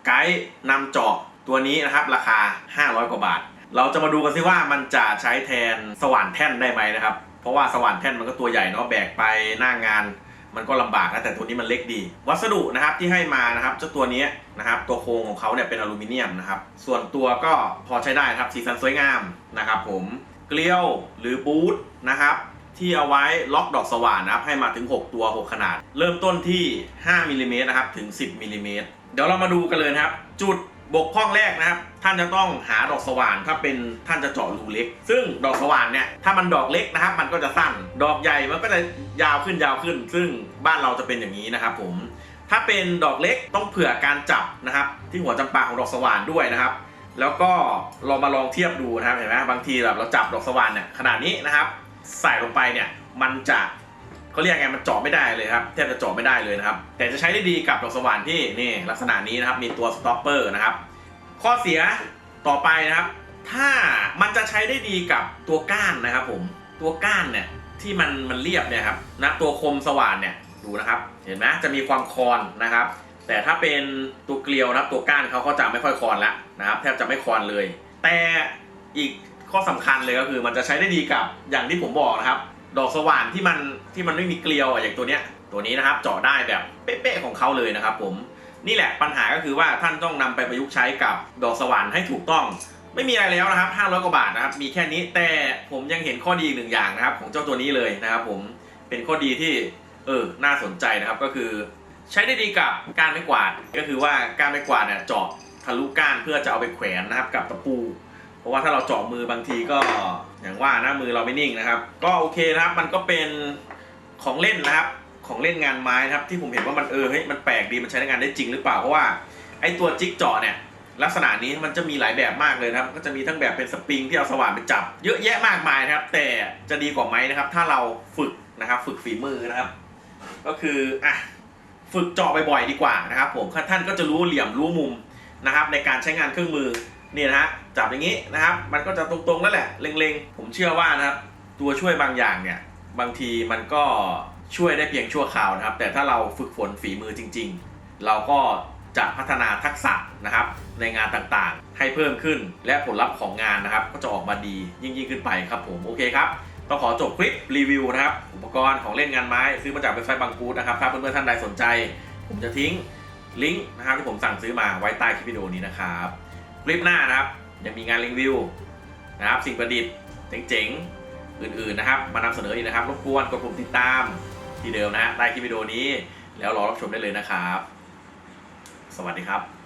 ไกด์นำเจาะตัวนี้นะครับราคา500 กว่าบาทเราจะมาดูกันซิว่ามันจะใช้แทนสว่านแท่นได้ไหมนะครับเพราะว่าสว่านแท่นมันก็ตัวใหญ่เนาะแบกไปหน้างานมันก็ลำบากนะแต่ตัวนี้มันเล็กดีวัสดุนะครับที่ให้มานะครับเจ้าตัวนี้นะครับตัวโครงของเขาเนี่ยเป็นอลูมิเนียมนะครับส่วนตัวก็พอใช้ได้ครับสีสันสวยงามนะครับผมเกลียวหรือบูทนะครับที่เอาไว้ล็อกดอกสว่านนะครับให้มาถึง6ตัว6ขนาดเริ่มต้นที่5มิลลิเมตรนะครับถึง10มิลลิเมตรเดี๋ยวเรามาดูกันเลยครับจุดบกพร่องแรกนะครับท่านจะต้องหาดอกสว่านถ้าเป็นท่านจะเจาะรูเล็กซึ่งดอกสว่านเนี่ยถ้ามันดอกเล็กนะครับมันก็จะสั้นดอกใหญ่มันก็จะยาวขึ้นซึ่งบ้านเราจะเป็นอย่างนี้นะครับผมถ้าเป็นดอกเล็กต้องเผื่อการจับนะครับที่หัวจำปาของดอกสว่านด้วยนะครับแล้วก็เรามาลองเทียบดูนะครับเห็นไหมบางทีแบบเราจับดอกสว่านเนี่ยขนาดนี้นะครับใส่ลงไปเนี่ยมันจะเขาเรียกไงมันเจาะไม่ได้เลยครับแทบจะเจาะไม่ได้เลยนะครับแต่จะใช้ได้ดีกับดอกสว่านที่นี่ลักษณะนี้นะครับมีตัวสต็อปเปอร์นะครับข้อเสียต่อไปนะครับถ้ามันจะใช้ได้ดีกับตัวก้านนะครับผมตัวก้านเนี่ยที่มันเรียบเนี่ยครับนะตัวคมสว่านเนี่ยดูนะครับเห็นไหมจะมีความคอนนะครับแต่ถ้าเป็นตัวเกลียวนะครับตัวก้านเขาก็จะไม่ค่อยคอนแล้วนะครับแทบจะไม่คอนเลยแต่อีกข้อสำคัญเลยก็คือมันจะใช้ได้ดีกับอย่างที่ผมบอกนะครับดอกสว่านที่มันไม่มีเกลียวอย่างตัวนี้นะครับเจาะได้แบบเป๊ะๆของเขาเลยนะครับผมนี่แหละปัญหาก็คือว่าท่านต้องนำไปประยุกต์ใช้กับดอกสว่านให้ถูกต้องไม่มีอะไรแล้วนะครับ500 กว่าบาทนะครับมีแค่นี้แต่ผมยังเห็นข้อดีหนึ่งอย่างนะครับของเจ้าตัวนี้เลยนะครับผมเป็นข้อดีที่น่าสนใจนะครับก็คือใช้ได้ดีกับก้านไม้กวาดก็คือว่าก้านไม้กวาดเนี่ยเจาะทะลุก้านเพื่อจะเอาไปแขวนนะครับกับตะปูเพราะว่าถ้าเราเจาะมือบางทีก็อย่างว่านะมือเราไม่นิ่งนะครับก็โอเคนะครับมันก็เป็นของเล่นนะครับของเล่นงานไม้นะครับที่ผมเห็นว่ามันเฮ้ยมันแปลกดีมันใช้งานได้จริงหรือเปล่าเพราะว่าไอ้ตัวจิ๊กเจาะเนี่ยลักษณะนี้มันจะมีหลายแบบมากเลยนะครับก็จะมีทั้งแบบเป็นสปริงที่เอาสว่านไปจับเยอะแยะมากมายนะครับแต่จะดีกว่าไหมนะครับถ้าเราฝึกนะครับฝึกฝีมือนะครับก็คือฝึกเจาะบ่อยๆดีกว่านะครับผมท่านก็จะรู้เหลี่ยมรู้มุมนะครับในการใช้งานเครื่องมือนี่นะฮะจับอย่างนี้นะครับมันก็จะตรงๆแล้วแหละเล็งๆผมเชื่อว่านะครับตัวช่วยบางอย่างเนี่ยบางทีมันก็ช่วยได้เพียงชั่วคราวนะครับแต่ถ้าเราฝึกฝนฝีมือจริงๆเราก็จะพัฒนาทักษะนะครับในงานต่างๆให้เพิ่มขึ้นและผลลัพธ์ของงานนะครับก็จะออกมาดียิ่งขึ้นไปครับผมโอเคครับต้องขอจบคลิปรีวิวนะครับอุปกรณ์ของเล่นงานไม้ซื้อมาจากเว็บไซต์บางกูดนะครับถ้าเพื่อนๆท่านใดสนใจผมจะทิ้งลิงก์นะครับที่ผมสั่งซื้อมาไว้ใต้คลิปวิดีโอนี้นะครับคลิปหน้านะครับยังมีงานรีวิวนะครับสิ่งประดิษฐ์เจ๋งๆอื่นๆนะครับมานำเสนออีกนะครับรบกวนกดปุ่มติดตามที่เดิมนะใต้คลิปวิดีโอนี้แล้วรอรับชมได้เลยนะครับสวัสดีครับ